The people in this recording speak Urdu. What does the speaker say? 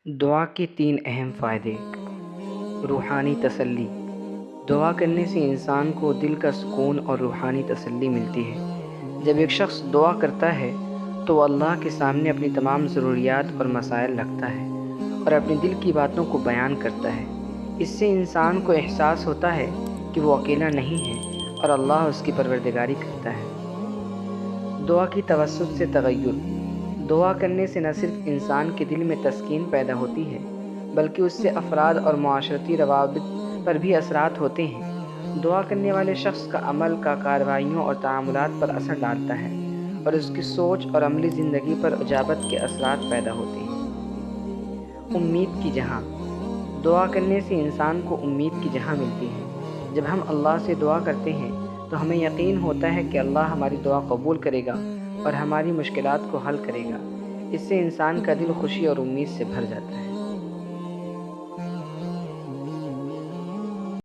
دعا کے 3 اہم فائدے۔ روحانی تسلی۔ دعا کرنے سے انسان کو دل کا سکون اور روحانی تسلی ملتی ہے۔ جب ایک شخص دعا کرتا ہے تو وہ اللہ کے سامنے اپنی تمام ضروریات اور مسائل رکھتا ہے اور اپنی دل کی باتوں کو بیان کرتا ہے۔ اس سے انسان کو احساس ہوتا ہے کہ وہ اکیلا نہیں ہے اور اللہ اس کی پروردگاری کرتا ہے۔ دعا کی توسط سے تغیر۔ دعا کرنے سے نہ صرف انسان کے دل میں تسکین پیدا ہوتی ہے بلکہ اس سے افراد اور معاشرتی روابط پر بھی اثرات ہوتے ہیں۔ دعا کرنے والے شخص کا عمل کا کارروائیوں اور تعاملات پر اثر ڈالتا ہے اور اس کی سوچ اور عملی زندگی پر اجابت کے اثرات پیدا ہوتے ہیں۔ امید کی جہاں۔ دعا کرنے سے انسان کو امید کی جہاں ملتی ہے۔ جب ہم اللہ سے دعا کرتے ہیں تو ہمیں یقین ہوتا ہے کہ اللہ ہماری دعا قبول کرے گا اور ہماری مشکلات کو حل کرے گا۔ اس سے انسان کا دل خوشی اور امید سے بھر جاتا ہے۔